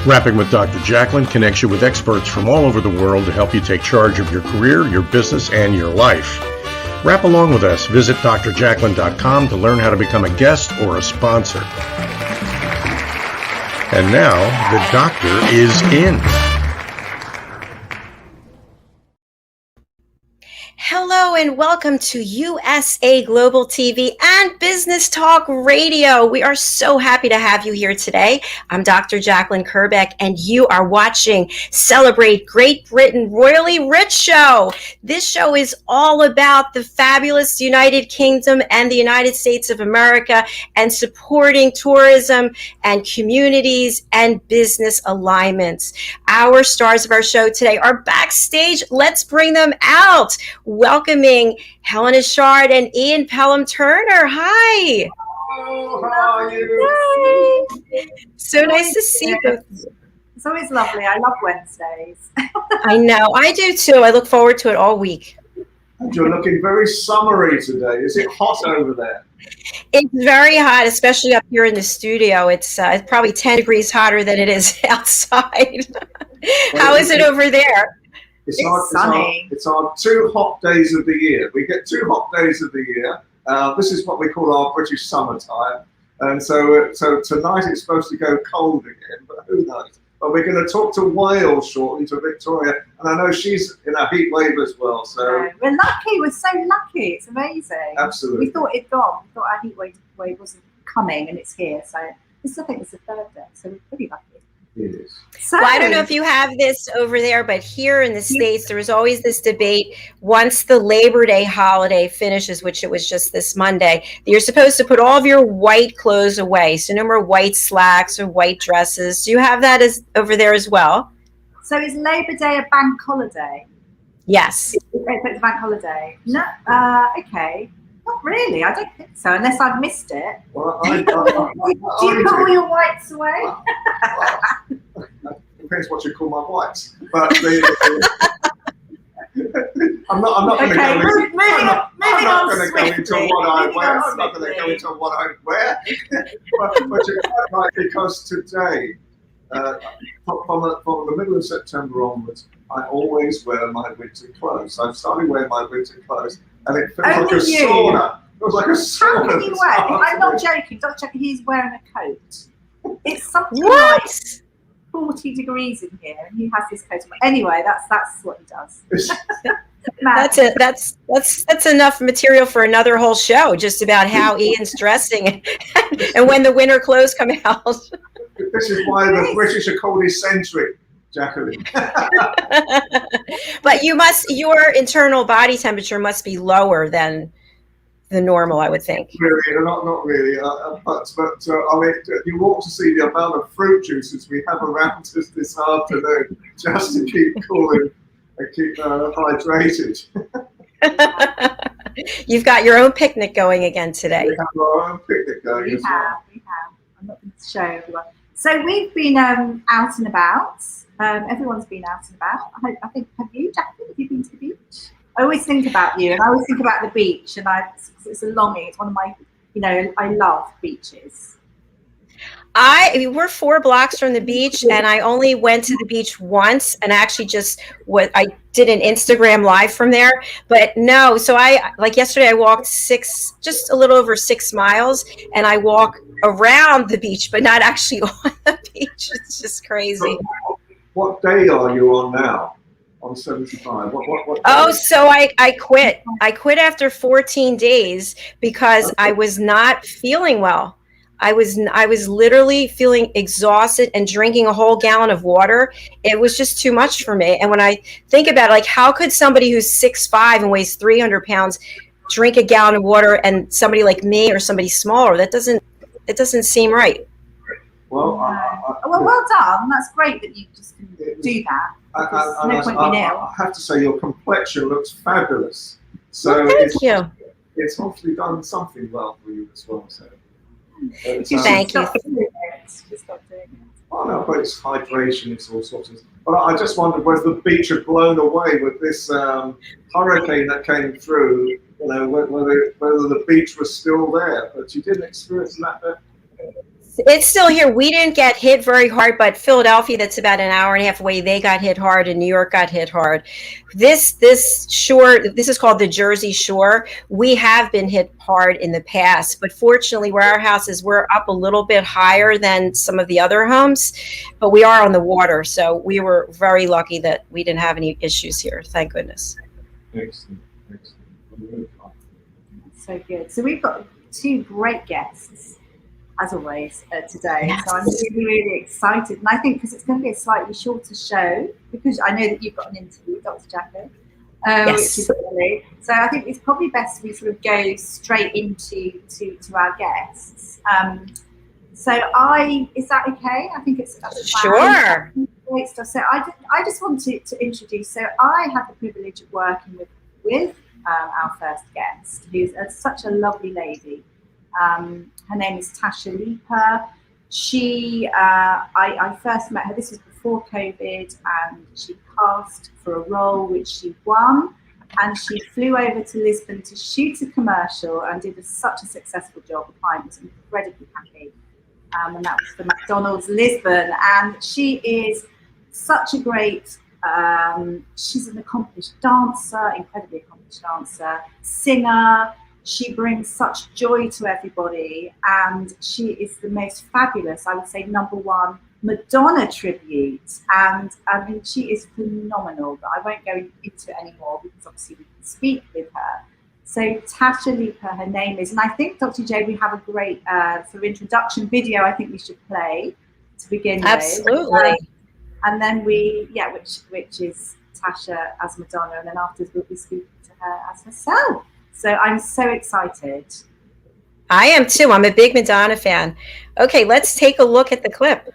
Rapping with Dr. Jacqueline connects you with experts from all over the world to help you take charge of your career, your business, and your life. Rap along with us. Visit drjacqueline.com to learn how to become a guest or a sponsor. And now, the doctor is in. Hello and welcome to USA Global TV and Business Talk Radio. We are so happy to have you here today. I'm Dr. Jacqueline Kerbeck, and you are watching Celebrate Great Britain Royally Rich Show. This show is all about the fabulous United Kingdom and the United States of America and supporting tourism and communities and business alignments. Our stars of our show today are backstage. Let's bring them out. Welcoming Helen Ashard and Ian Pelham Turner. Hi. Hello, how are you? Hi. So nice to see you. It's always lovely. I love Wednesdays. I know. I do too. I look forward to it all week. And you're looking very summery today. Is it hot over there? It's very hot, especially up here in the studio. It's probably 10 degrees hotter than it is outside. How is it over there? It's sunny. It's our 2 hot days of the year. We get 2 hot days of the year. This is what we call our British summertime. And so tonight it's supposed to go cold again, but who knows? But we're going to talk to Wales shortly, to Victoria, and I know she's in a heat wave as well. So we're lucky. We're so lucky. It's amazing. Absolutely. We thought it'd gone. We thought our heat wave wasn't coming, and it's here. So I think it's the 3rd day. So we're pretty lucky. It is. Well, I don't know if you have this over there, but here in the States, there was always this debate once the Labor Day holiday finishes, which it was just this Monday, you're supposed to put all of your white clothes away. So no more white slacks or white dresses. Do you have that over there as well? So is Labor Day a bank holiday? Yes. It's a bank holiday. No. Okay. Not really. I don't think so, unless I've missed it. Well, do you put all your whites away? Depends what you call my whites. But I'm not going to go into what I wear. I'm not going to go into what I wear. but you're quite right, because today, from the middle of September onwards, I always wear my winter clothes. I've started wearing my winter clothes, and it feels like a sauna. It feels like a sauna. How can you wear? I'm not joking. Dr. Chuck, he's wearing a coat. It's something like 40 degrees in here, and he has this coat on. Anyway, that's what he does. That's enough material for another whole show, just about how Ian's dressing and when the winter clothes come out. This is why the British are called eccentric, Jacqueline. But your internal body temperature must be lower than the normal, I would think. Really, not really. But I mean, you ought to see the amount of fruit juices we have around us this afternoon, just to keep cool and keep hydrated. You've got your own picnic going again today. We have our own picnic going. We have. I'm not going to show everyone. So we've been out and about. Everyone's been out and about. I think, have you, Jacqueline? Have you been to the beach? I always think about you, and I always think about the beach, and it's a longing. It's one of my, I love beaches. We're 4 blocks from the beach, and I only went to the beach once, and actually I did an Instagram live from there. But no, so yesterday I walked just a little over 6 miles, and I walk around the beach, but not actually on the beach. It's just crazy. What day are you on now? On 75. What so I quit. I quit after 14 days because I was not feeling well. I was literally feeling exhausted and drinking a whole gallon of water. It was just too much for me. And when I think about it, how could somebody who's 6'5" and weighs 300 pounds drink a gallon of water, and somebody like me or somebody smaller? It doesn't seem right. Well, well done. That's great that you just can do that. I have to say, your complexion looks fabulous. So thank you. It's hopefully done something well for you as well. So thank you. Just stop doing it. Oh no, but it's hydration. It's all sorts of. But I just wondered whether the beach had blown away with this hurricane that came through. Whether the beach was still there, but you didn't experience that bit. It's still here. We didn't get hit very hard, but Philadelphia, that's about an hour and a half away, they got hit hard, and New York got hit hard. This shore, this is called the Jersey Shore. We have been hit hard in the past, but fortunately, where our house is, we're up a little bit higher than some of the other homes, but we are on the water, so we were very lucky that we didn't have any issues here. Thank goodness. Excellent. So good. So we've got two great guests, as always, today. Yes. So I'm really, really excited. And I think because it's going to be a slightly shorter show, because I know that you've got an interview, Dr. Jacqueline, Yes. which is lovely. So I think it's probably best we sort of go straight into to our guests. So is that okay? I think it's Sure. Great stuff. So I just want to introduce. So I had the privilege of working with our first guest, who's such a lovely lady. Her name is Tasha Leeper. I first met her, this was before COVID, and she cast for a role which she won, and she flew over to Lisbon to shoot a commercial and did such a successful job. The client was incredibly happy, and that was for McDonald's Lisbon, and she is such a great, she's an accomplished dancer, incredibly accomplished dancer, singer. She brings such joy to everybody, and she is the most fabulous, I would say, #1 Madonna tribute. And I mean, she is phenomenal, but I won't go into it anymore because obviously we can speak with her. So Tasha Leeper, her name is, and I think, Dr. J, we have a great sort of introduction video I think we should play to begin Absolutely. with. And then which is Tasha as Madonna, and then afterwards we'll be speaking to her as herself. So I'm so excited. I am too. I'm a big Madonna fan. Okay, let's take a look at the clip.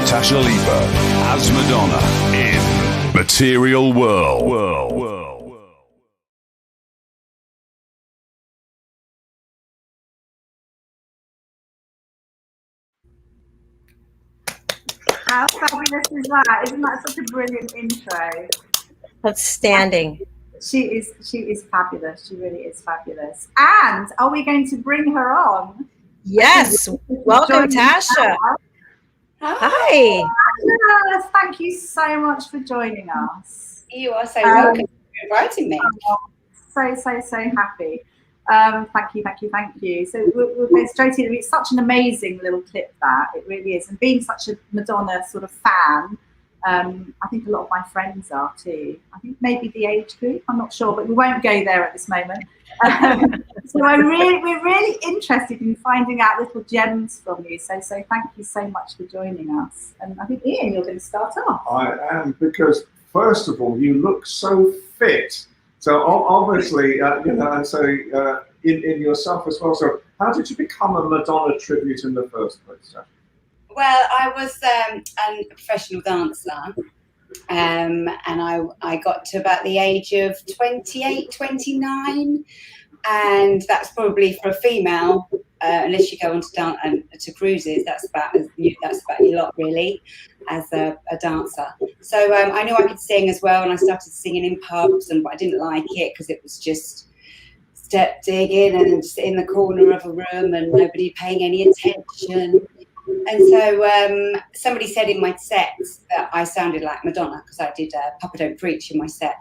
Tasha Leeper as Madonna in Material World. How fabulous is that? Isn't that such a brilliant intro? Outstanding. She is fabulous. She really is fabulous. And are we going to bring her on? Yes. Welcome, Tasha. Hi. Yes, thank you so much for joining us. You are so welcome for inviting me. So happy. Thank you. So we'll go straight in. It's such an amazing little clip, that it really is. And being such a Madonna sort of fan, I think a lot of my friends are too. I think maybe the age group, I'm not sure, but we won't go there at this moment. So we're really interested in finding out little gems from you. So thank you so much for joining us. And I think, Ian, you're going to start off. I am, because first of all, you look so fit. So obviously, and so in yourself as well. So how did you become a Madonna tribute in the first place, Tasha? Well, I was a professional dancer, and I got to about the age of 28, 29, and that's probably for a female, unless you go on to cruises, that's about your lot really, as a dancer. So I knew I could sing as well, and I started singing in pubs, but I didn't like it because it was just step digging and just in the corner of a room and nobody paying any attention. And so somebody said in my set that I sounded like Madonna because I did Papa Don't Preach in my set.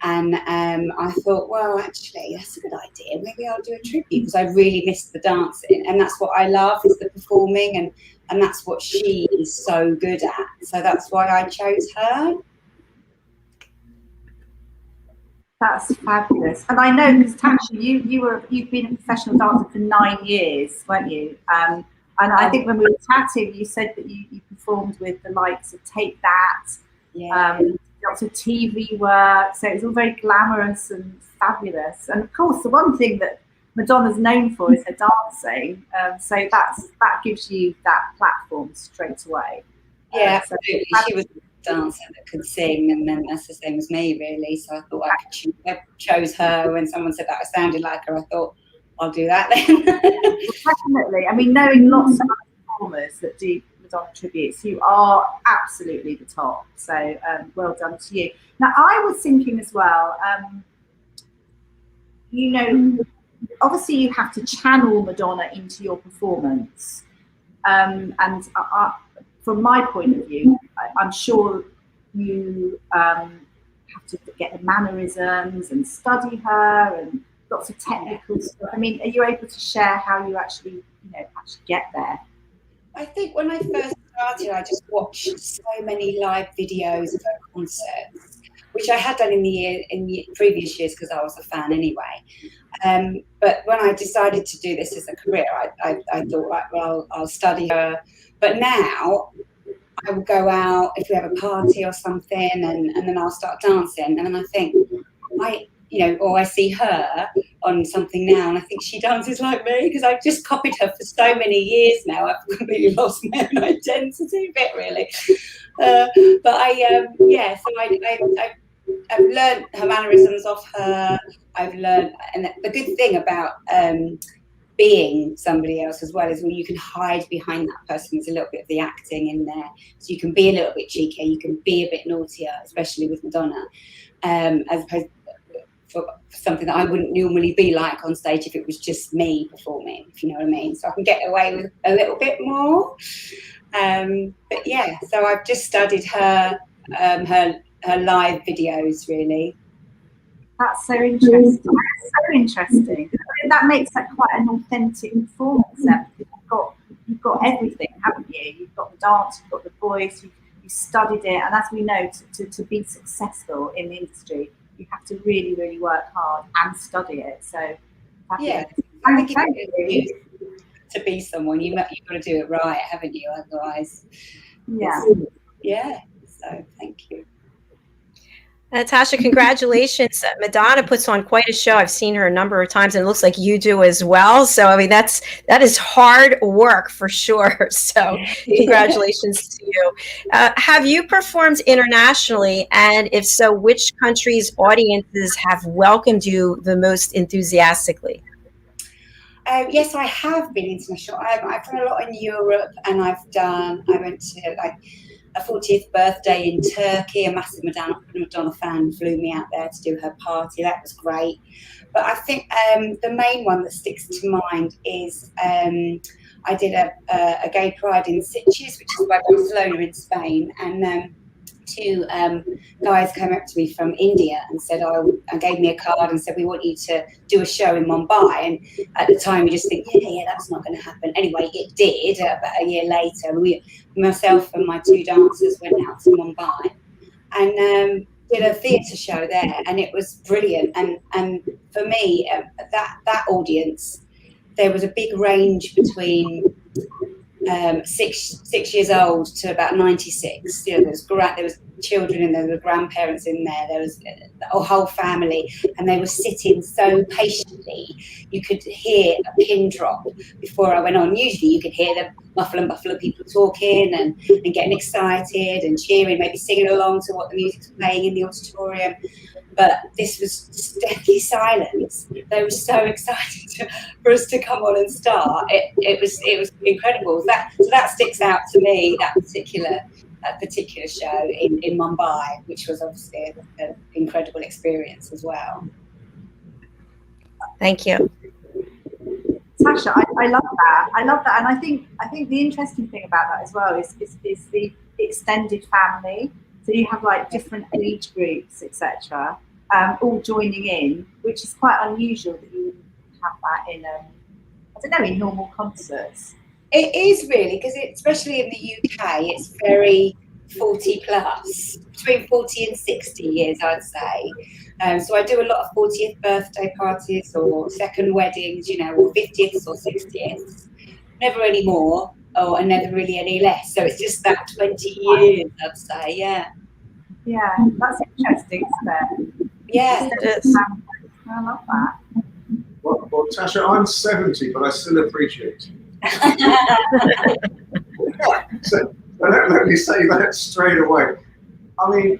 And I thought, well, actually, that's a good idea. Maybe I'll do a tribute because I really missed the dancing. And that's what I love, is the performing. And that's what she is so good at. So that's why I chose her. That's fabulous. And I know, because Tasha, you've been a professional dancer for 9 years, weren't you? And I think when we were chatting, you said that you performed with the likes of Take That, lots of TV work. So it was all very glamorous and fabulous. And of course, the one thing that Madonna's known for is her dancing. So that gives you that platform straight away. Yeah, absolutely. She was a dancer that could sing, and then that's the same as me, really. So I thought I chose her. When someone said that I sounded like her, I thought, I'll do that then. Definitely. I mean, knowing lots of performers that do Madonna tributes, you are absolutely the top. So well done to you. Now, I was thinking as well, obviously you have to channel Madonna into your performance. And from my point of view, I'm sure you have to get the mannerisms and study her and lots of technical stuff. I mean, are you able to share how you actually get there? I think when I first started, I just watched so many live videos of her concerts, which I had done in the previous years because I was a fan anyway. But when I decided to do this as a career, I thought, right, well, I'll study her. But now I will go out if we have a party or something, and then I'll start dancing. And then I think, or I see her on something now, and I think she dances like me because I've just copied her for so many years now. I've completely lost my own identity a bit, really. But I've learned her mannerisms off her. I've learned, and the good thing about being somebody else as well is when you can hide behind that person. There's a little bit of the acting in there, so you can be a little bit cheeky, you can be a bit naughtier, especially with Madonna, as opposed for something that I wouldn't normally be like on stage if it was just me performing, if you know what I mean. So I can get away with a little bit more. But yeah, so I've just studied her live videos, really. That's so interesting. That's so interesting. That makes that quite an authentic performance. You've got everything, haven't you? You've got the dance, you've got the voice, you studied it, and as we know, to be successful in the industry, you have to really, really work hard and study it. So yeah, I think to be someone, you've got to do it right, haven't you? Otherwise, yeah. So thank you. Natasha, congratulations. Madonna puts on quite a show. I've seen her a number of times, and it looks like you do as well. So, I mean, that is hard work for sure. So, congratulations to you. Have you performed internationally? And if so, which countries' audiences have welcomed you the most enthusiastically? Yes, I have been international. I've done a lot in Europe, and I went to a 40th birthday in Turkey. A massive Madonna fan flew me out there to do her party. That was great. But I think the main one that sticks to mind is I did a gay pride in Sitges, which is by Barcelona in Spain, and two guys came up to me from India and said, gave me a card and said, we want you to do a show in Mumbai. And at the time, you just think, yeah, that's not going to happen. Anyway, it did. About a year later, myself and my two dancers went out to Mumbai and did a theatre show there, and it was brilliant. And for me, that audience, there was a big range between 6 years old to about 96. There was children and there were grandparents in there. There was a whole family, and they were sitting so patiently. You could hear a pin drop before I went on. Usually, you could hear the muffle of people talking and getting excited and cheering, maybe singing along to what the music was playing in the auditorium. But this was deathly silence. They were so excited for us to come on and start. It was incredible. So that sticks out to me. That particular show in Mumbai, which was obviously an incredible experience as well. Thank you, Tasha. I love that. And I think the interesting thing about that as well is the extended family. So you have like different age groups, etc., all joining in, which is quite unusual that you wouldn't have that in normal concerts. It is really, because especially in the UK, it's very 40 plus, between 40 and 60 years, I'd say. So I do a lot of 40th birthday parties or second weddings, you know, or 50th or 60th. Never any more, and never really any less. So it's just that 20 years, I'd say, yeah. Yeah, that's interesting, isn't it? Yeah, it is. I love that. Well, Tasha, I'm 70, but I still appreciate you. So let me say that straight away. I mean,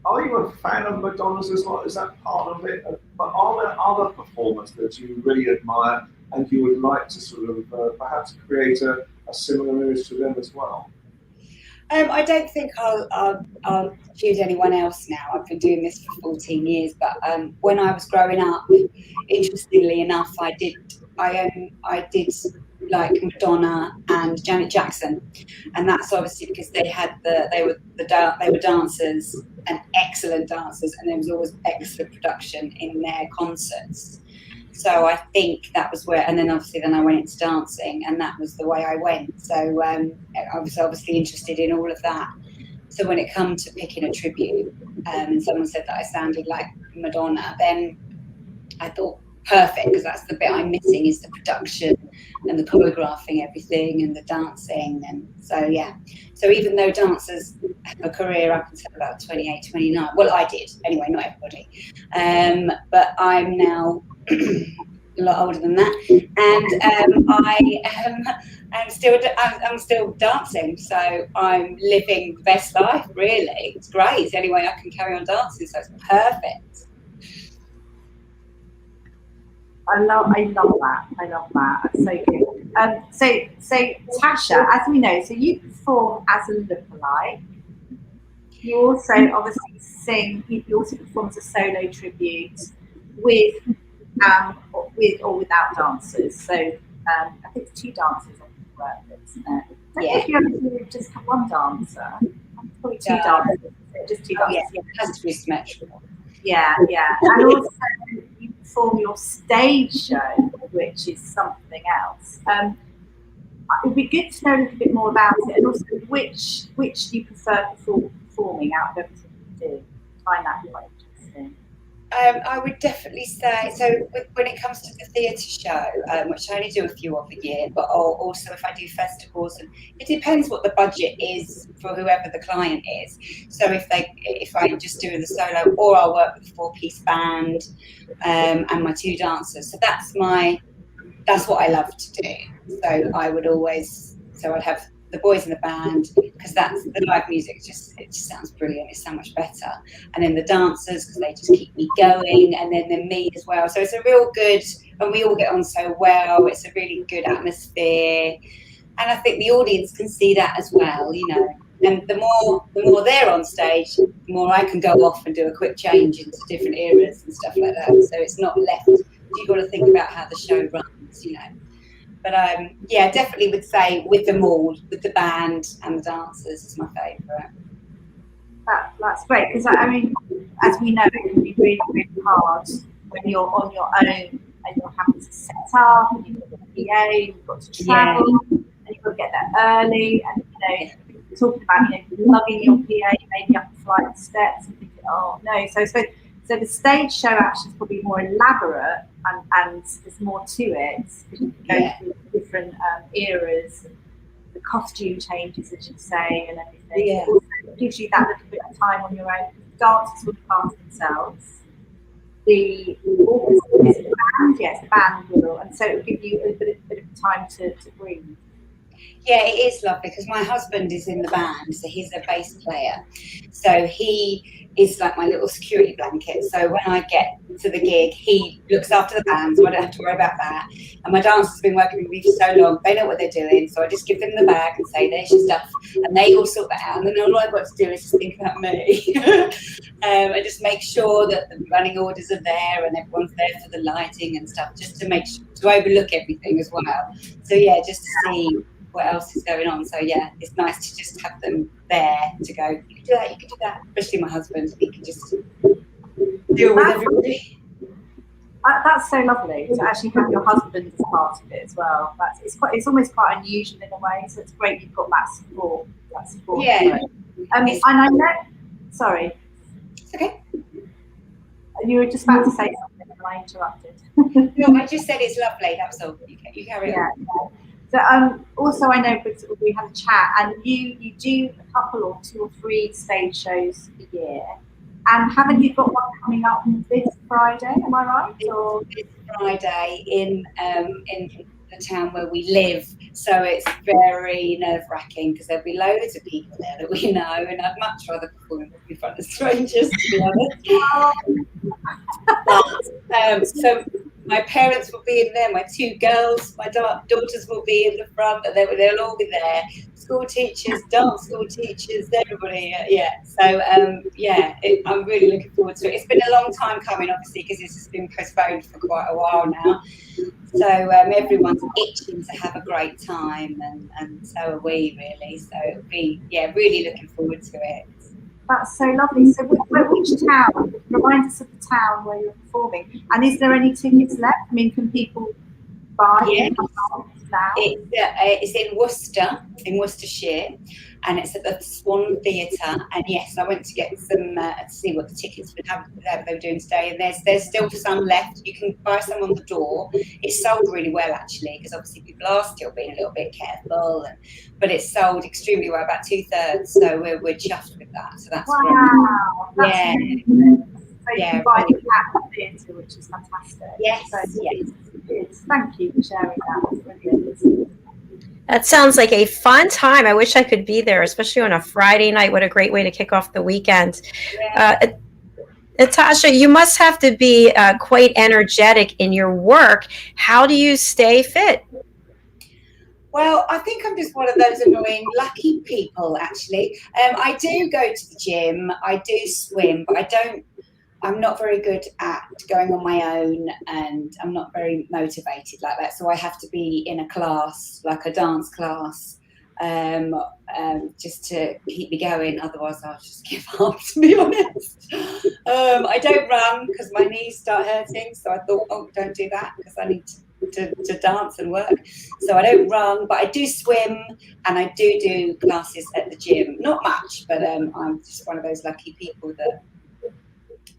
are you a fan of Madonna's as well? Is that part of it? But are there other performers that you really admire and you would like to sort of perhaps create a similar image to them as well? I don't think I'll choose anyone else now. I've been doing this for 14 years, but when I was growing up, interestingly enough, I did like Madonna and Janet Jackson, and that's obviously because they were dancers and excellent dancers, and there was always excellent production in their concerts. So I think that was where, and then I went into dancing, and that was the way I went. So I was obviously interested in all of that. So when it comes to picking a tribute, and someone said that I sounded like Madonna, then I thought perfect, because that's the bit I'm missing, is the production and the choreographing everything and the dancing. And so, yeah. So even though dancers have a career up until about 28, 29, well, I did anyway, not everybody. But I'm now a lot older than that, and I'm still dancing, so I'm living the best life, really. It's great. It's the only way I can carry on dancing, so it's perfect. I love that. That's so good. So Tasha, as we know, so you perform as a lookalike. You also obviously sing. You also perform as a solo tribute with or without dancers. So I think it's 2 dancers on the work, isn't there? Yeah. If you ever do just have 1 dancer, probably 2 dancers. Just 2 dancers. Yeah, it has to be symmetrical. Yeah. And also you perform your stage show, which is something else. It would be good to know a little bit more about it, and also which do you prefer performing out of everything you do? I find that quite interesting. I would definitely say, so when it comes to the theatre show, which I only do a few of a year, but also if I do festivals, and it depends what the budget is for whoever the client is. So if I'm just doing the solo, or I'll work with a 4-piece band and my 2 dancers. So that's what I love to do. So I'd have the boys in the band, because that's the live music. It just sounds brilliant. It's so much better. And then the dancers, because they just keep me going, and then me as well. So it's a real good, and we all get on so well. It's a really good atmosphere, and I think the audience can see that as well. You know, and the more they're on stage, the more I can go off and do a quick change into different eras and stuff like that. So it's not left. You've got to think about how the show runs. You know. But yeah, definitely would say with them all, with the band and the dancers is my favourite. That's great, because I mean, as we know, it can be really, really hard when you're on your own and you're having to set up, and you've got the PA, you've got to travel, and you've got to get there early, and you're talking about lugging your PA maybe up a flight of steps and thinking, oh no. So the stage show actually is probably more elaborate, and there's more to it. You go through different eras, and the costume changes, as you say, and everything. Yeah. It also gives you that little bit of time on your own. The dancers will cast themselves. The band, yes, the band will, and so it will give you a bit of time to breathe. Yeah, it is lovely, because my husband is in the band, so he's a bass player. So he is like my little security blanket. So when I get to the gig, he looks after the band, so I don't have to worry about that. And my dancers have been working with me for so long, they know what they're doing. So I just give them the bag and say, there's your stuff. And they all sort that out. And then all I've got to do is just think about me. And just make sure that the running orders are there and everyone's there for the lighting and stuff, just to make sure, to overlook everything as well. So yeah, just to see what else is going on. So yeah, it's nice to just have them there to go, you can do that, you can do that. Especially my husband, he can just deal with everybody. That's so lovely to actually have your husband as part of it as well. It's almost quite unusual in a way. So it's great you've got that support. Yeah. And I know. Sorry. It's okay. You were just about to say something and I interrupted. No, I just said it's lovely. That was all. You carry on. Yeah. So also I know we had a chat, and you do a couple or 2 or 3 stage shows a year. And haven't you got one coming up this Friday? Am I right? Or this Friday in the town where we live, so it's very nerve-wracking because there'll be loads of people there that we know, and I'd much rather perform in front of strangers, to be honest. But, so my parents will be in there, my 2 girls, my daughters will be in the front, and they'll all be there. School teachers, dance school teachers, everybody, So, I'm really looking forward to it. It's been a long time coming, obviously, because this has been postponed for quite a while now. So everyone's itching to have a great time, and so are we, really. So it'll be, really looking forward to it. that's so lovely. So which town? Remind us of the town where you're performing. And is there any tickets left? I mean, can people buy now? It's in Worcester, in Worcestershire, and it's at the Swan Theatre. And yes, I went to get some to see what the tickets they were doing today. And there's still some left. You can buy some on the door. It's sold really well, actually, because obviously people are still being a little bit careful. But it's sold extremely well, about 2/3. So we're chuffed with that. So that's great. That's amazing. So you can buy it at the theatre, which is fantastic. Yes, so, yes. Thank you for sharing that. That's brilliant. That sounds like a fun time. I wish I could be there, especially on a Friday night. What a great way to kick off the weekend. Yeah. Natasha, you must have to be quite energetic in your work. How do you stay fit? Well, I think I'm just one of those annoying, lucky people, actually. I do go to the gym, I do swim, but I'm not very good at going on my own, and I'm not very motivated like that. So I have to be in a class, like a dance class, just to keep me going. Otherwise, I'll just give up, to be honest. I don't run because my knees start hurting. So I thought, don't do that because I need to dance and work. So I don't run, but I do swim, and I do classes at the gym. Not much, but I'm just one of those lucky people that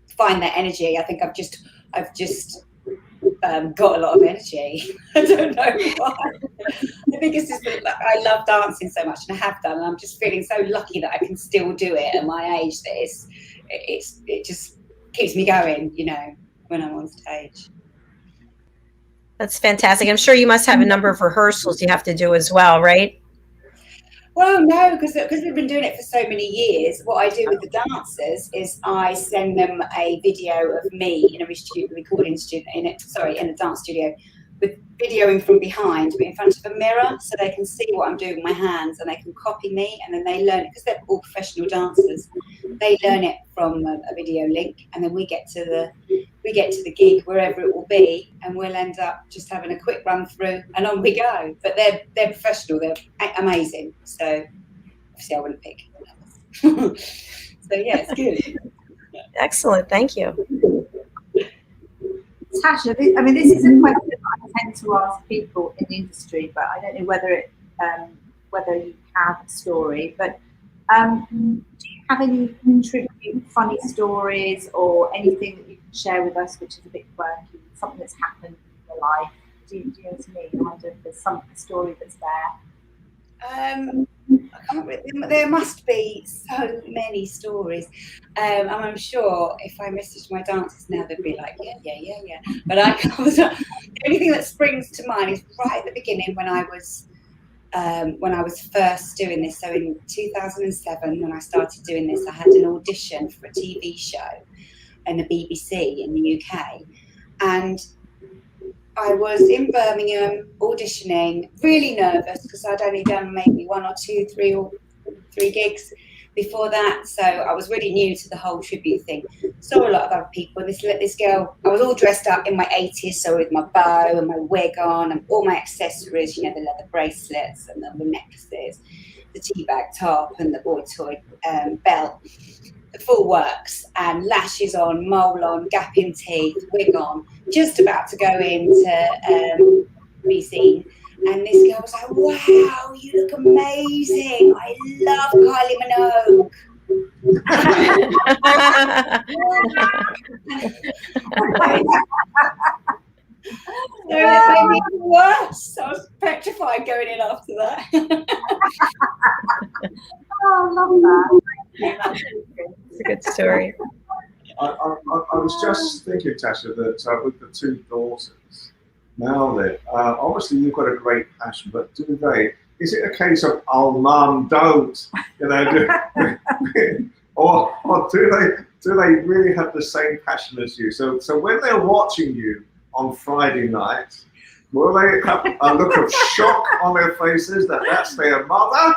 find that energy. I think I've just got a lot of energy. I don't know why. I think it's just that I love dancing so much, and I have done, and I'm just feeling so lucky that I can still do it at my age. That it just keeps me going, when I'm on stage. That's fantastic. I'm sure you must have a number of rehearsals you have to do as well, right? Well, no, because we've been doing it for so many years. What I do with the dancers is I send them a video of me in a recording studio, in a dance studio, with videoing from behind, but in front of a mirror, so they can see what I'm doing with my hands, and they can copy me, and then they learn it because they're all professional dancers. They learn it from a video link, and then we get to the gig wherever it will be, and we'll end up just having a quick run through, and on we go. But they're professional, they're amazing. So obviously I wouldn't pick others. So yeah, it's good. Excellent, thank you. Tasha, this is a question I tend to ask people in the industry, but I don't know whether you have a story. But do you have any tribute, funny stories, or anything that you can share with us which is a bit quirky, something that's happened in your life? Do you know what I mean? I wonder if there's a story that's there. There must be so many stories, and I'm sure if I messaged my dancers now, they'd be like, yeah. But the only thing that springs to mind is right at the beginning when I was first doing this. So in 2007, when I started doing this, I had an audition for a TV show in the BBC in the UK, and I was in Birmingham auditioning, really nervous because I'd only done maybe 1 or 2, 3 gigs before that. So I was really new to the whole tribute thing. Saw a lot of other people. This girl, I was all dressed up in my 80s, so with my bow and my wig on and all my accessories, the leather bracelets and the necklaces, the teabag top and the boy toy belt. The full works, and lashes on, mole on, gap in teeth, wig on, just about to go in to be seen. And this girl was like, wow, you look amazing. I love Kylie Minogue. So it made me even worse. I was petrified going in after that. Oh, I love that. It's a good story. I was just thinking, Tasha, that with the two daughters, now that obviously you've got a great passion, but is it a case of, oh, mum, don't, or do they really have the same passion as you? So when they're watching you on Friday night, will they have a look of shock on their faces that that's their mother,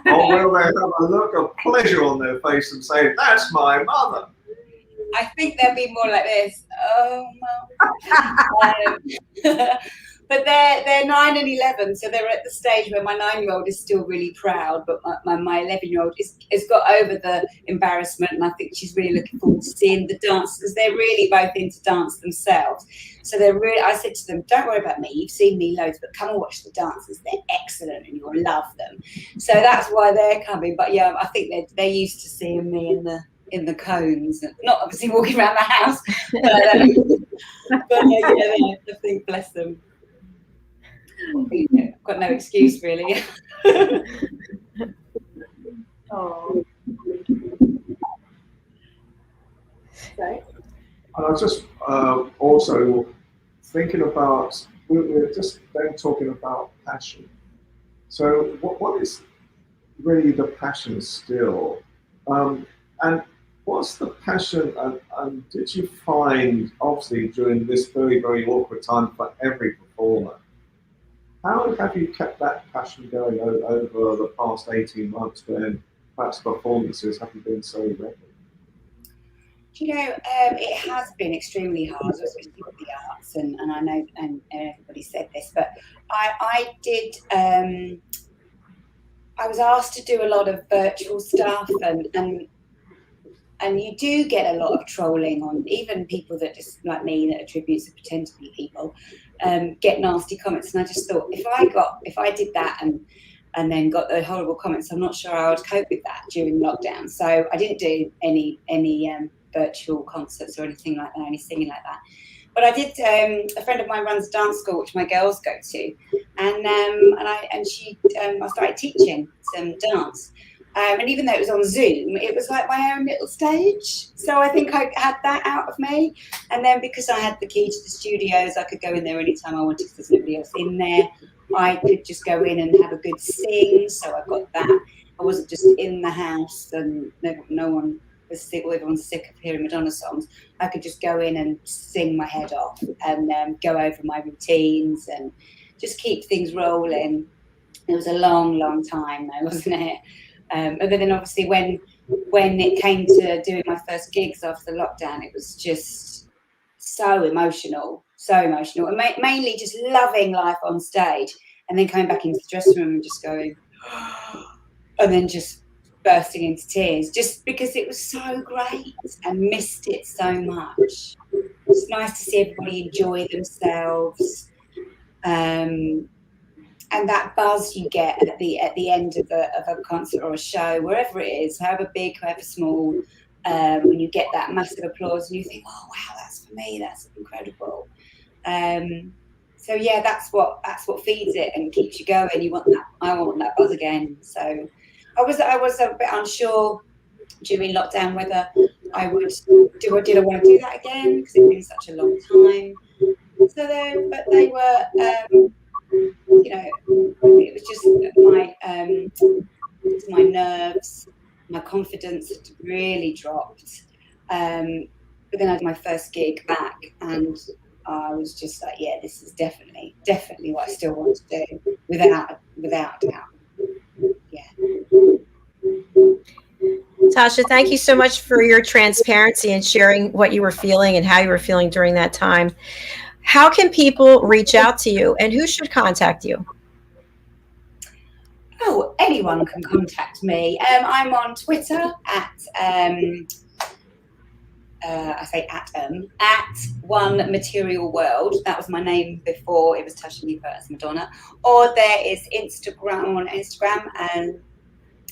or will they have a look of pleasure on their face and say, that's my mother? I think they'll be more like this. Oh, Mum. But they're 9 and 11, so they're at the stage where my 9-year-old is still really proud, but my 11-year-old has got over the embarrassment, and I think she's really looking forward to seeing the dance, because they're really both into dance themselves. So I said to them, don't worry about me, you've seen me loads, but come and watch the dances, they're excellent and you'll love them. So that's why they're coming. But yeah, I think they're used to seeing me in the cones, not obviously walking around the house, but yeah, I think, bless them. I've got no excuse really. Oh. So. And I was just also thinking about, we're just then talking about passion. So what is really the passion still? And what's the passion, and did you find, obviously during this very, very awkward time for every performer, how have you kept that passion going over the past 18 months when perhaps performances haven't been so regular? It has been extremely hard, especially with the arts, and I know, and everybody said this, but I did. I was asked to do a lot of virtual stuff, and you do get a lot of trolling on, even people that just like me that attributes it pretend to be people, get nasty comments. And I just thought, if I did that and then got the horrible comments, I'm not sure I would cope with that during lockdown. So I didn't do any virtual concerts or anything like that, any singing like that. But I did. A friend of mine runs a dance school, which my girls go to, and I started teaching some dance. And even though it was on Zoom, it was like my own little stage. So I think I had that out of me. And then because I had the key to the studios, I could go in there anytime I wanted because there's nobody else in there. I could just go in and have a good sing. So I got that. I wasn't just in the house and no one was sick, or everyone's sick of hearing Madonna songs. I could just go in and sing my head off and go over my routines and just keep things rolling. It was a long, long time though, wasn't it? But then obviously when it came to doing my first gigs after the lockdown, it was just so emotional, and mainly just loving life on stage, and then coming back into the dressing room and just going, and then just bursting into tears, just because it was so great and missed it so much. It's nice to see everybody enjoy themselves. And that buzz you get at the end of a concert or a show, wherever it is, however big, however small, when you get that massive applause and you think, oh wow, that's for me, that's incredible. So yeah, that's what feeds it and keeps you going. You want that. I want that buzz again. So I was a bit unsure during lockdown whether I would did I want to do that again, because it's been such a long time. So but they were. It was just my nerves, my confidence had really dropped. But then I did my first gig back, and I was just like, yeah, this is definitely what I still want to do, without a doubt. Yeah. Tasha, thank you so much for your transparency and sharing what you were feeling and how you were feeling during that time. How can people reach out to you, and who should contact you? Oh, anyone can contact me. I'm on Twitter at One Material World. That was my name before it was Tasha Lipa as Madonna. Or there is Instagram and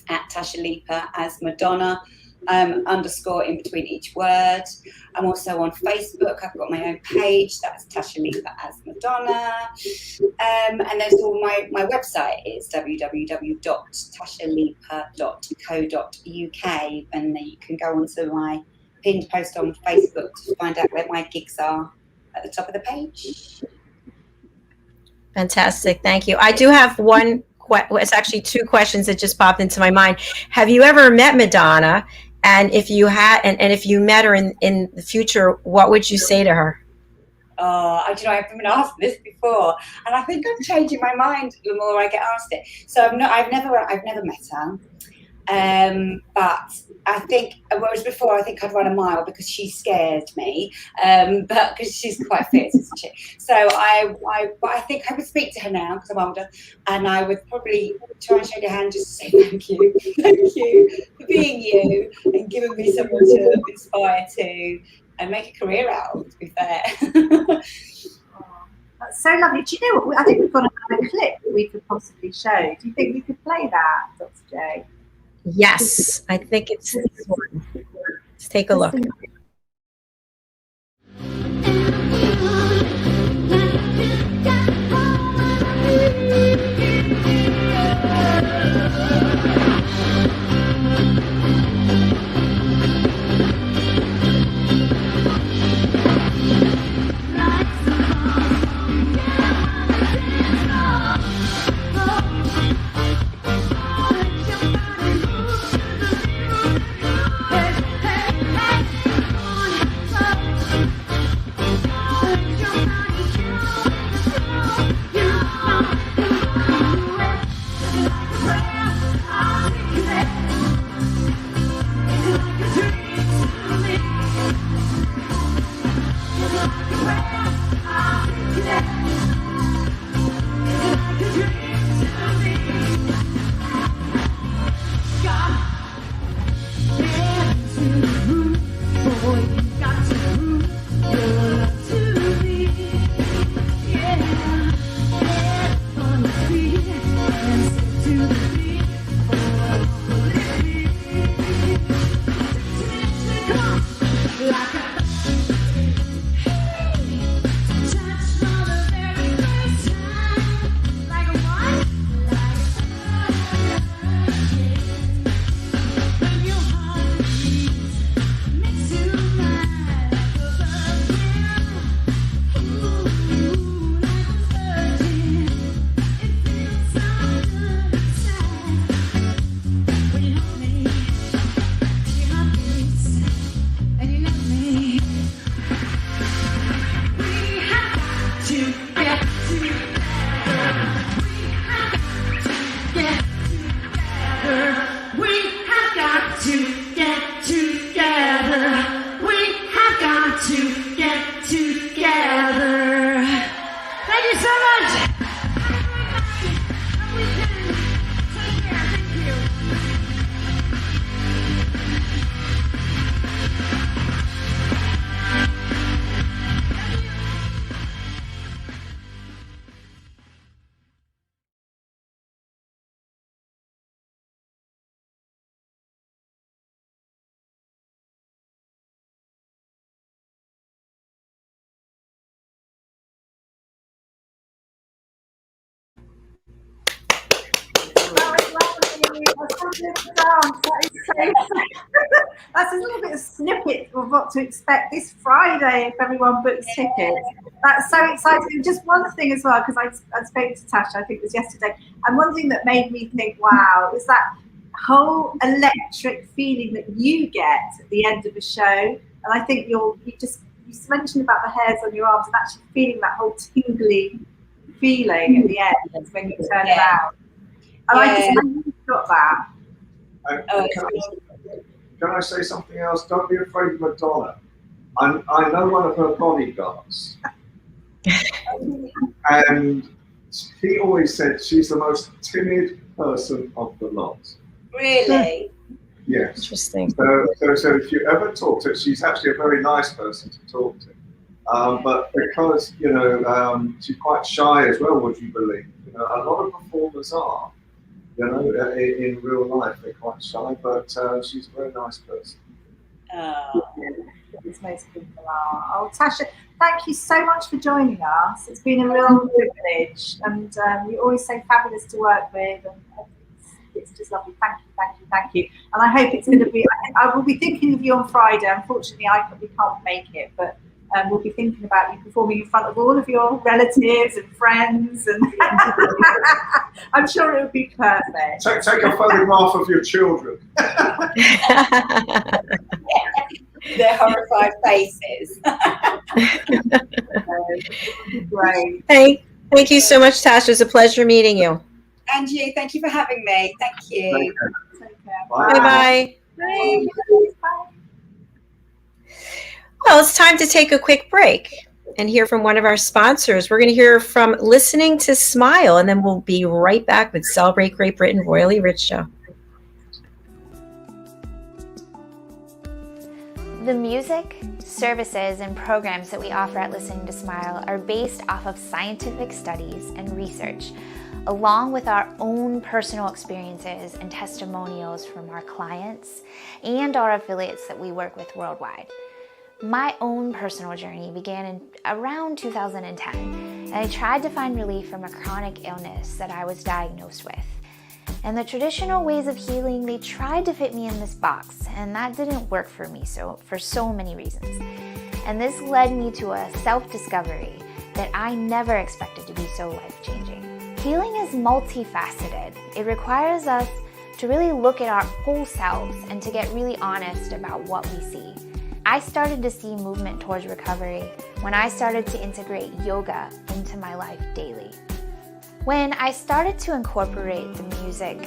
at Tasha Lipa as Madonna. underscore in between each word. I'm also on Facebook. I've got my own page. That's Tasha Lever as Madonna. And there's all my website is www.tashaleper.co.uk, and you can go onto my pinned post on Facebook to find out where my gigs are at the top of the page. Fantastic. Thank you. I do have it's actually two questions that just popped into my mind. Have you ever met Madonna? And if you had, and if you met her in the future, what would you say to her? I've been asked this before, and I think I'm changing my mind the more I get asked it. So I've never met her. But I think, whereas before, I think I'd run a mile because she scared me, but because she's quite fit, isn't she? So I think I would speak to her now because I'm older, and I would probably try and shake her hand just to say thank you for being you and giving me someone to inspire to and make a career out of, to be fair. That's so lovely. Do you know what? I think we've got another clip that we could possibly show. Do you think we could play that, Dr. J? Yes, I think it's this one. Let's take a look. That's a little bit of snippet of what to expect this Friday if everyone books tickets. That's so exciting. Just one thing as well, because I spoke to Tasha, I think it was yesterday, and one thing that made me think, wow, is that whole electric feeling that you get at the end of a show. And I think you mentioned about the hairs on your arms and actually feeling that whole tingly feeling at the end when you turn around. And I just got that. Can I say something else? Don't be afraid of Madonna. I know one of her bodyguards. And he always said she's the most timid person of the lot. Really? Yes. Interesting. So if you ever talk to her, she's actually a very nice person to talk to. But because, she's quite shy as well, would you believe? A lot of performers are. You know, in real life they're quite shy, but she's a very nice person. As most people are. Oh, Tasha, thank you so much for joining us. It's been a real privilege, and you're always so fabulous to work with, and it's just lovely. Thank you, thank you, thank you. And I hope it's going to be. I will be thinking of you on Friday. Unfortunately, we can't make it, but we'll be thinking about you performing in front of all of your relatives and friends, and I'm sure it will be perfect. Take a photograph of your children. Their horrified faces. Great. Thank you so much, Tasha. It's a pleasure meeting you. And you, thank you for having me. Thank you. Take Take care. Bye-bye. Bye. Bye. Well, it's time to take a quick break and hear from one of our sponsors. We're going to hear from Listening to Smile, and then we'll be right back with Celebrate Great Britain Royally Rich Show. The music, services, and programs that we offer at Listening to Smile are based off of scientific studies and research, along with our own personal experiences and testimonials from our clients and our affiliates that we work with worldwide. My own personal journey began in around 2010, and I tried to find relief from a chronic illness that I was diagnosed with. And the traditional ways of healing, they tried to fit me in this box, and that didn't work for me for so many reasons. And this led me to a self-discovery that I never expected to be so life-changing. Healing is multifaceted. It requires us to really look at our whole selves and to get really honest about what we see. I started to see movement towards recovery when I started to integrate yoga into my life daily. When I started to incorporate the music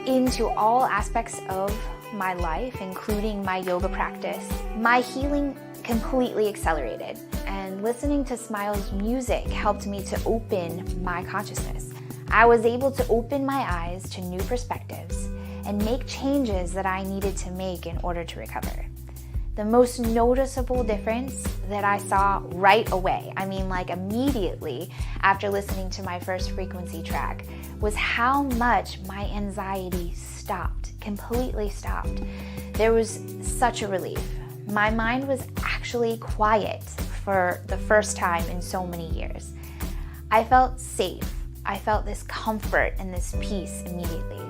into all aspects of my life, including my yoga practice, my healing completely accelerated, and listening to Smile's music helped me to open my consciousness. I was able to open my eyes to new perspectives and make changes that I needed to make in order to recover. The most noticeable difference that I saw right away, like immediately after listening to my first frequency track, was how much my anxiety stopped, completely stopped. There was such a relief. My mind was actually quiet for the first time in so many years. I felt safe. I felt this comfort and this peace immediately.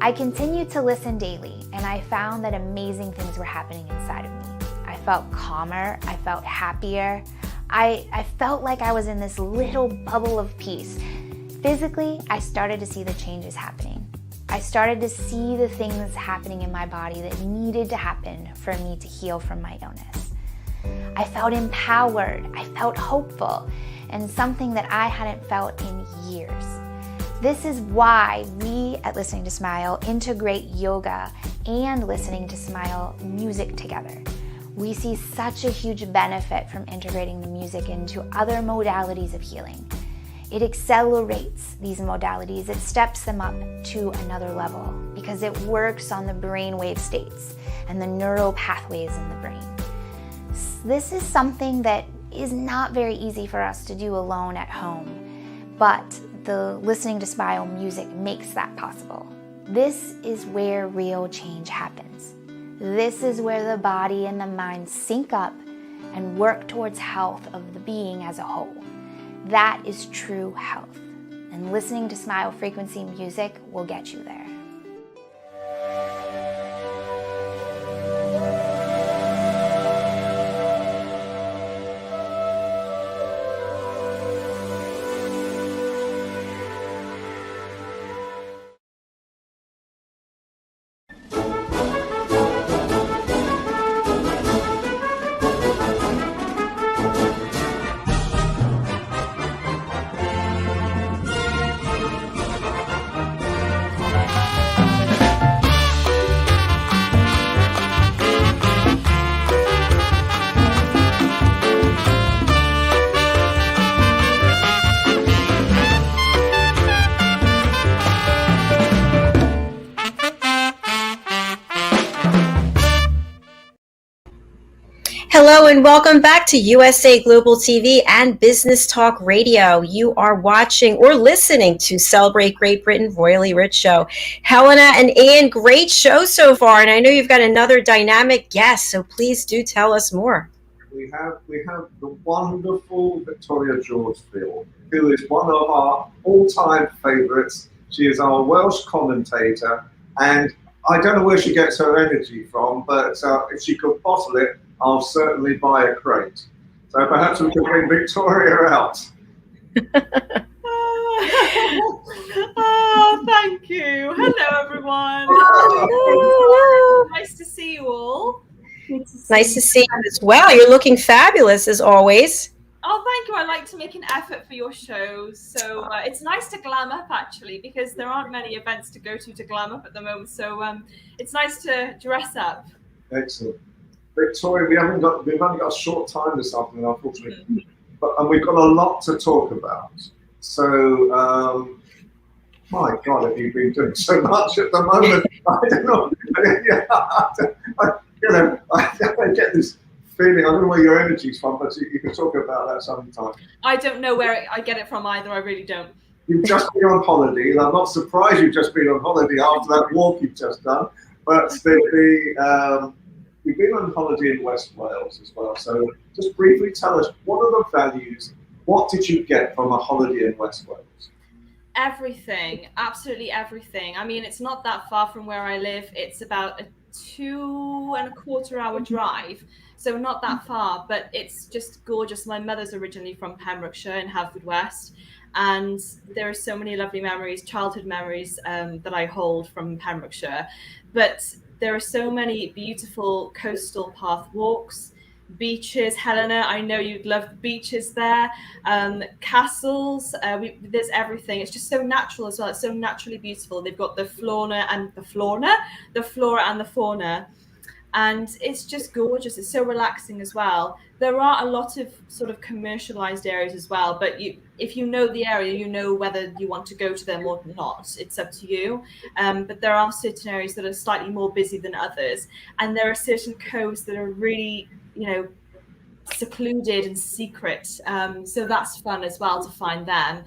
I continued to listen daily, and I found that amazing things were happening inside of me. I felt calmer, I felt happier, I felt like I was in this little bubble of peace. Physically, I started to see the changes happening. I started to see the things happening in my body that needed to happen for me to heal from my illness. I felt empowered, I felt hopeful, and something that I hadn't felt in years. This is why we at Listening to Smile integrate yoga and Listening to Smile music together. We see such a huge benefit from integrating the music into other modalities of healing. It accelerates these modalities, it steps them up to another level because it works on the brainwave states and the neural pathways in the brain. This is something that is not very easy for us to do alone at home, but the Listening to Smile music makes that possible. This is where real change happens. This is where the body and the mind sync up and work towards health of the being as a whole. That is true health, and Listening to Smile frequency music will get you there. Hello and welcome back to USA Global TV and Business Talk Radio. You are watching or listening to Celebrate Great Britain Royally Rich Show. Helena and Ian, great show so far, and I know you've got another dynamic guest, so please do tell us more. We have the wonderful Victoria Georgefield, who is one of our all-time favourites. She is our Welsh commentator, and I don't know where she gets her energy from, but if she could bottle it, I'll certainly buy a crate. So perhaps we can bring Victoria out. Oh, thank you. Hello, everyone. Hello. Nice to see you all. Nice to see you as well. You're looking fabulous as always. Oh, thank you. I like to make an effort for your shows. So it's nice to glam up, actually, because there aren't many events to go to glam up at the moment. So it's nice to dress up. Excellent. Victoria, we've only got a short time this afternoon, unfortunately, and we've got a lot to talk about. So, my God, have you been doing so much at the moment? I don't know. I get this feeling. I don't know where your energy's from, but you can talk about that sometime. I don't know where I get it from either. I really don't. You've just been on holiday, and I'm not surprised you've just been on holiday after that walk you've just done. But you've been on holiday in West Wales as well. So just briefly tell us, what are the values? What did you get from a holiday in West Wales? Everything, absolutely everything. I mean, it's not that far from where I live. It's about a 2.25 hour drive. So not that far, but it's just gorgeous. My mother's originally from Pembrokeshire in Haverfordwest. And there are so many lovely memories, childhood memories that I hold from Pembrokeshire. But there are so many beautiful coastal path walks, beaches. Helena, I know you'd love the beaches there. Castles, there's everything. It's just so natural as well. It's so naturally beautiful. They've got the flora and the fauna. And it's just gorgeous. It's so relaxing as well. There are a lot of sort of commercialized areas as well, but if you know the area, you know whether you want to go to them or not. It's up to you. But there are certain areas that are slightly more busy than others. And there are certain coves that are really, secluded and secret. So that's fun as well to find them.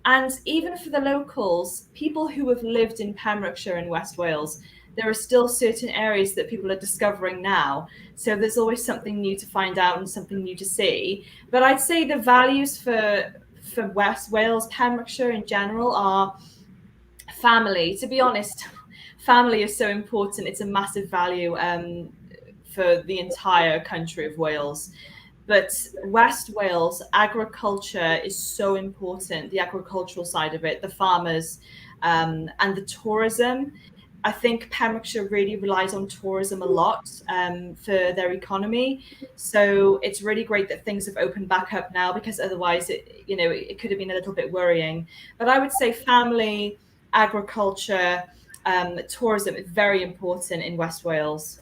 And even for the locals, people who have lived in Pembrokeshire and West Wales, there are still certain areas that people are discovering now. So there's always something new to find out and something new to see. But I'd say the values for West Wales, Pembrokeshire in general, are family. To be honest, family is so important. It's a massive value for the entire country of Wales. But West Wales, agriculture is so important, the agricultural side of it, the farmers and the tourism. I think Pembrokeshire really relies on tourism a lot for their economy. So it's really great that things have opened back up now, because otherwise it could have been a little bit worrying. But I would say family, agriculture, tourism is very important in West Wales.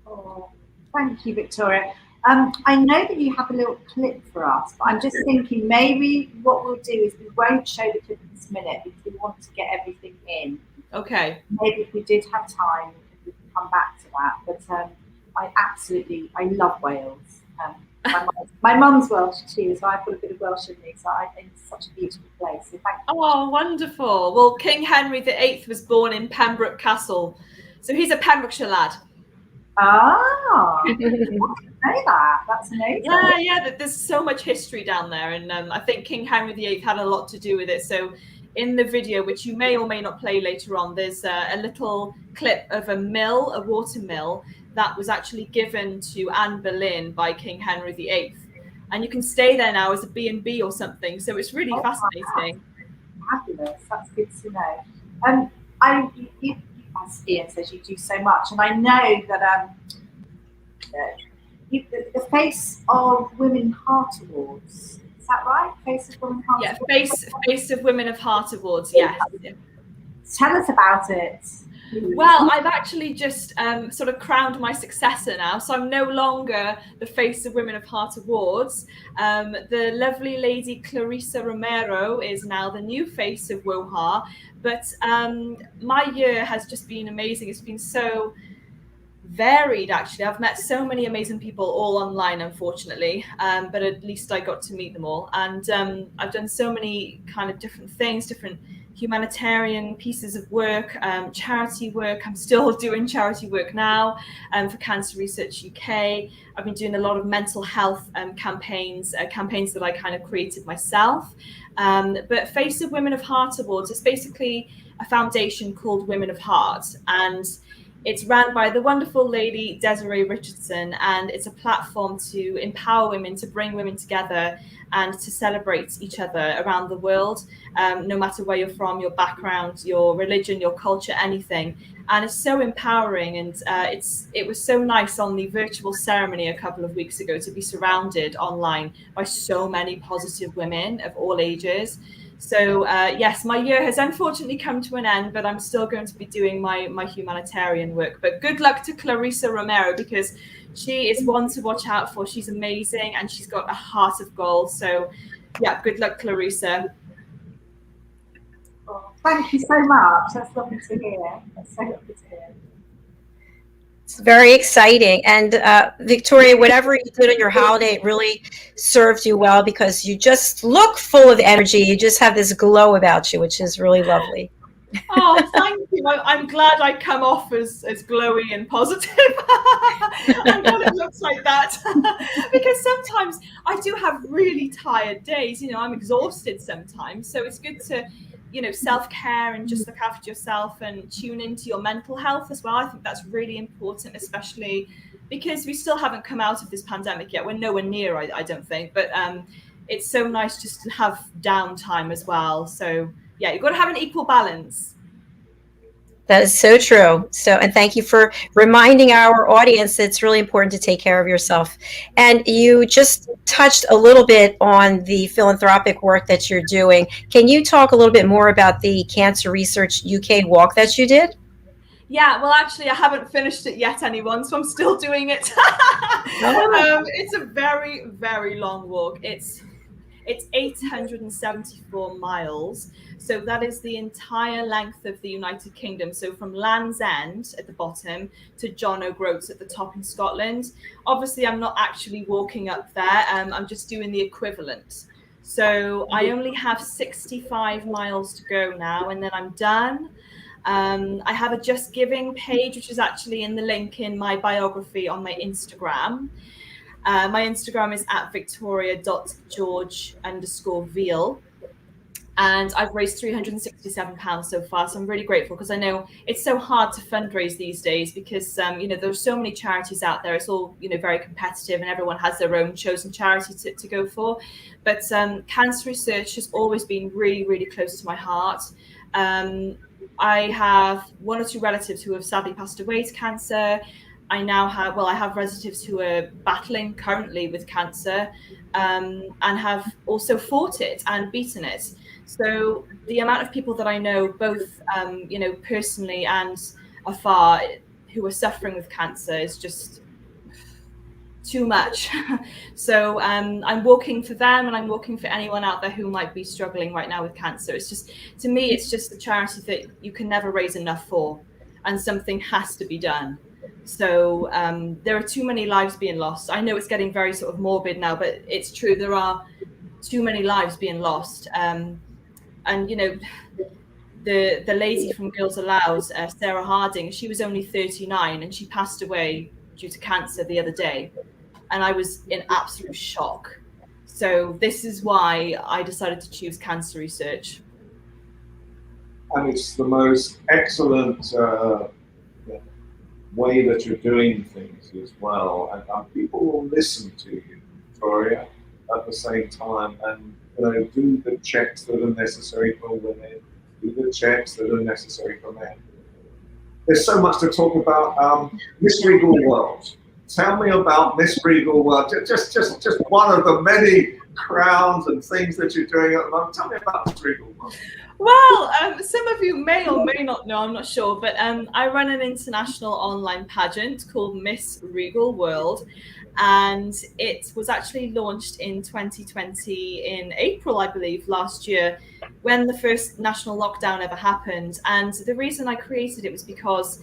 Oh, thank you, Victoria. I know that you have a little clip for us, but I'm just thinking maybe what we'll do is we won't show the clip this minute because we want to get everything in. Okay. Maybe if we did have time, we can come back to that. But I love Wales. My mum's Welsh too, so I've got a bit of Welsh in me. So I think it's such a beautiful place. So thank you. Oh, wonderful. Well, King Henry VIII was born in Pembroke Castle. So he's a Pembrokeshire lad. Ah, I didn't know that. That's amazing. Yeah. There's so much history down there, and I think King Henry VIII had a lot to do with it. So, in the video, which you may or may not play later on, there's a little clip of a water mill that was actually given to Anne Boleyn by King Henry VIII, and you can stay there now as a B&B or something. So it's really fascinating. Fabulous. That's good to know. As Ian says, you do so much, and I know that the Face of Women Heart Awards. Is that right? Face of Women Heart Awards. Face of Women of Heart Awards. Yes. Tell us about it. Well, I've actually just sort of crowned my successor now, so I'm no longer the Face of Women of Heart Awards. The lovely lady Clarissa Romero is now the new Face of WOHA, but my year has just been amazing. It's been so varied, actually. I've met so many amazing people all online, unfortunately, but at least I got to meet them all. And I've done so many kind of different things, different humanitarian pieces of work, charity work. I'm still doing charity work now for Cancer Research UK. I've been doing a lot of mental health campaigns that I kind of created myself. But Face of Women of Heart Awards is basically a foundation called Women of Heart, and it's run by the wonderful lady Desiree Richardson, and it's a platform to empower women, to bring women together and to celebrate each other around the world, no matter where you're from, your background, your religion, your culture, anything. And it's so empowering, and it was so nice on the virtual ceremony a couple of weeks ago to be surrounded online by so many positive women of all ages. So yes, my year has unfortunately come to an end, but I'm still going to be doing my humanitarian work. But good luck to Clarissa Romero, because she is one to watch out for. She's amazing, and she's got a heart of gold. So yeah, good luck, Clarissa. Oh, thank you so much. That's lovely to hear. That's so lovely to hear. It's very exciting. And Victoria, whatever you did on your holiday, it really served you well, because you just look full of energy. You just have this glow about you, which is really lovely. Oh, thank you. I'm glad I come off as glowy and positive. I'm glad it looks like that. Because sometimes I do have really tired days. You know, I'm exhausted sometimes. So it's good to, you know, self-care and just look after yourself and tune into your mental health as well. I think that's really important, especially because we still haven't come out of this pandemic yet. We're nowhere near, I don't think. But it's so nice just to have downtime as well. So yeah, you've got to have an equal balance. That is so true. And thank you for reminding our audience that it's really important to take care of yourself. And you just touched a little bit on the philanthropic work that you're doing. Can you talk a little bit more about the Cancer Research UK walk that you did? Yeah, well, actually, I haven't finished it yet, anyone, so I'm still doing it. It's a very, very long walk. It's 874 miles. So that is the entire length of the United Kingdom. So from Land's End at the bottom to John O'Groats at the top in Scotland. Obviously, I'm not actually walking up there. I'm just doing the equivalent. So I only have 65 miles to go now, and then I'm done. I have a Just Giving page, which is actually in the link in my biography on my Instagram. My Instagram is at victoria.george_veal. And I've raised £367 so far. So I'm really grateful, because I know it's so hard to fundraise these days, because, you know, there's so many charities out there. It's all, you know, very competitive, and everyone has their own chosen charity to go for. But Cancer Research has always been really, really close to my heart. I have one or two relatives who have sadly passed away to cancer. I have relatives who are battling currently with cancer, and have also fought it and beaten it. So the amount of people that I know, both, you know, personally and afar, who are suffering with cancer is just too much. So I'm walking for them, and I'm walking for anyone out there who might be struggling right now with cancer. It's just, to me, it's just a charity that you can never raise enough for, and something has to be done. So there are too many lives being lost. I know it's getting very sort of morbid now, but it's true. There are too many lives being lost. And, you know, the lady from Girls Aloud, Sarah Harding, she was only 39, and she passed away due to cancer the other day. And I was in absolute shock. So this is why I decided to choose Cancer Research. And it's the most excellent way that you're doing things as well. And people will listen to you, Victoria, at the same time, and, you know, do the checks that are necessary for women, do the checks that are necessary for men. There's so much to talk about. Miss Regal World. Tell me about Miss Regal World. Just one of the many crowns and things that you're doing at the moment. Tell me about Miss Regal World. Well, some of you may or may not know, I'm not sure, but I run an international online pageant called Miss Regal World, and it was actually launched in 2020 in April, I believe, last year, when the first national lockdown ever happened. And the reason I created it was because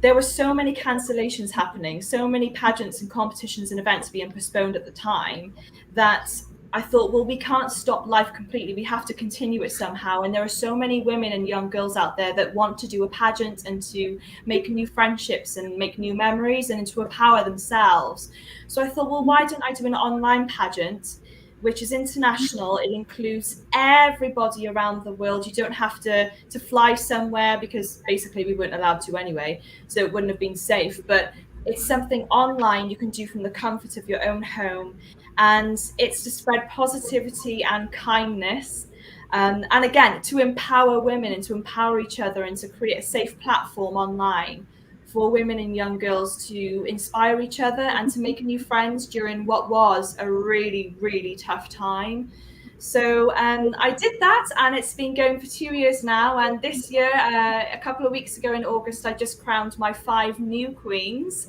there were so many cancellations happening, so many pageants and competitions and events being postponed at the time, that I thought, well, we can't stop life completely. We have to continue it somehow. And there are so many women and young girls out there that want to do a pageant and to make new friendships and make new memories and to empower themselves. So I thought, well, why don't I do an online pageant, which is international? It includes everybody around the world. You don't have to fly somewhere, because basically we weren't allowed to anyway, so it wouldn't have been safe. But it's something online you can do from the comfort of your own home. And it's to spread positivity and kindness. And again, to empower women and to empower each other and to create a safe platform online for women and young girls to inspire each other and to make new friends during what was a really, really tough time. So I did that, and it's been going for 2 years now. And this year, a couple of weeks ago in August, I just crowned my 5 new queens.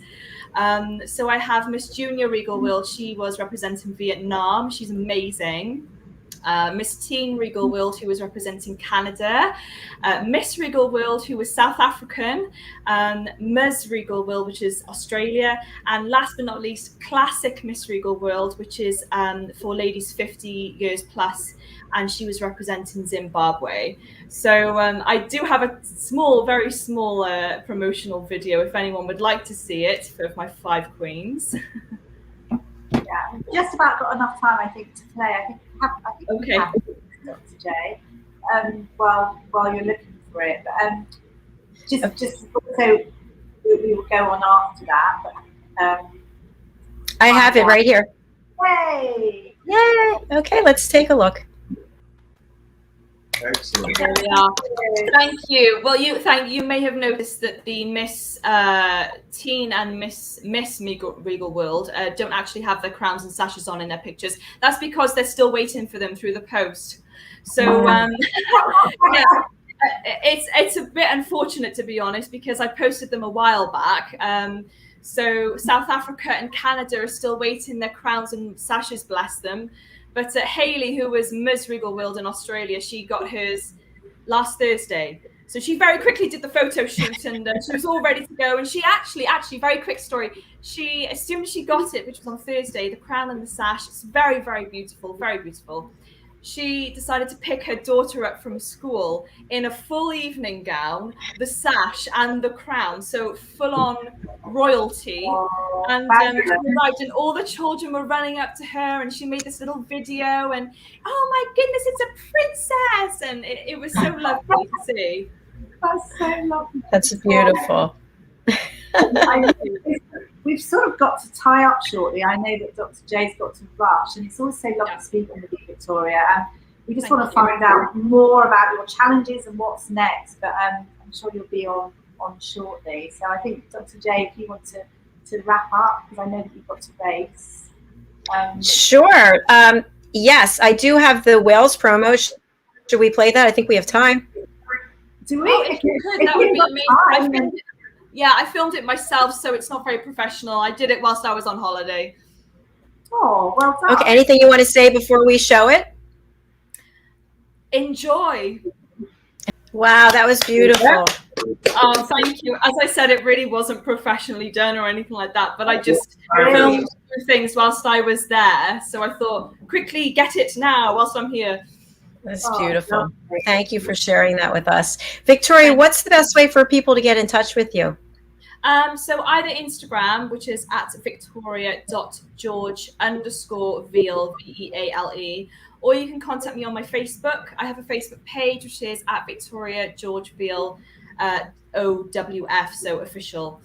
So I have Miss Junior Regal World. She was representing Vietnam. She's amazing. Miss Teen Regal World, who was representing Canada, Miss Regal World, who was South African, Ms. Regal World, which is Australia, and last but not least, Classic Miss Regal World, which is for ladies 50 years plus, and she was representing Zimbabwe. So I do have a small, very small promotional video if anyone would like to see it, of my 5 queens. Yeah, we've just about got enough time, I think, to play. I think okay. We have Dr. J, while you're looking for it. But just so we will go on after that. But I have it right here. Yay! Yay! Okay, let's take a look. Excellent. There we are. Thank you. Well, you may have noticed that the Miss Teen and Miss Regal World don't actually have their crowns and sashes on in their pictures. That's because they're still waiting for them through the post. So yeah, it's a bit unfortunate, to be honest, because I posted them a while back. So South Africa and Canada are still waiting their crowns and sashes, bless them. But Haley, who was Ms. Regal World in Australia, she got hers last Thursday. So she very quickly did the photo shoot, and she was all ready to go. And she actually, very quick story. She, as soon as she got it, which was on Thursday, the crown and the sash, it's very, very beautiful, very beautiful. She decided to pick her daughter up from school in a full evening gown, the sash and the crown, so full on royalty. And she arrived, and all the children were running up to her, and she made this little video, and oh my goodness, it's a princess, and it was so lovely to see. That's so lovely. That's beautiful. We've sort of got to tie up shortly. I know that Dr. J's got to rush, and it's always so lovely speaking with you, Victoria. And we just want to find out more about your challenges and what's next. But I'm sure you'll be on shortly. So I think, Dr. J, if you want to wrap up, because I know that you've got to race. Sure. Yes, I do have the Wales promo. Should we play that? I think we have time. Do we? If you could, that would be amazing. I filmed it myself, so it's not very professional. I did it whilst I was on holiday. Oh, well done. Okay, anything you want to say before we show it? Enjoy. Wow, that was beautiful. Oh, thank you. As I said, it really wasn't professionally done or anything like that, but I just filmed things whilst I was there. So I thought, quickly get it now whilst I'm here. That's beautiful. Thank you for sharing that with us. Victoria, what's the best way for people to get in touch with you? So either Instagram, which is at victoria.george_veal, VEALE, or you can contact me on my Facebook. I have a Facebook page, which is at Victoria George Veal, OWF, so official.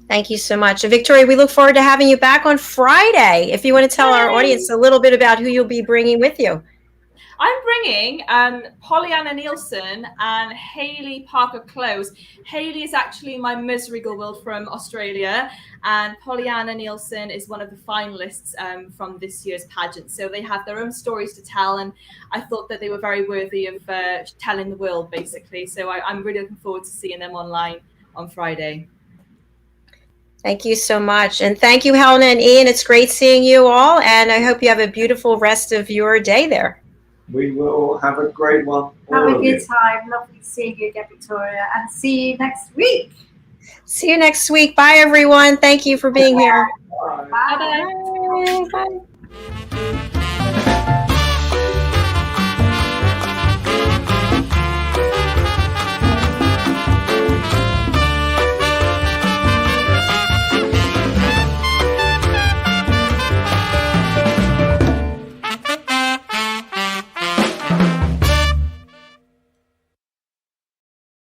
Thank you so much. And Victoria, we look forward to having you back on Friday. If you want to tell our audience a little bit about who you'll be bringing with you. I'm bringing Pollyanna Nielsen and Haley Parker-Close. Haley is actually my Ms. Regal World from Australia, and Pollyanna Nielsen is one of the finalists from this year's pageant. So they have their own stories to tell, and I thought that they were very worthy of telling the world, basically. So I'm really looking forward to seeing them online on Friday. Thank you so much. And thank you, Helen and Ian. It's great seeing you all, and I hope you have a beautiful rest of your day there. We will have a great one. Have a good time. Lovely seeing you again, Victoria, and see you next week. See you next week. Bye, everyone. Thank you for being here. Bye. Bye-bye. Bye. Bye.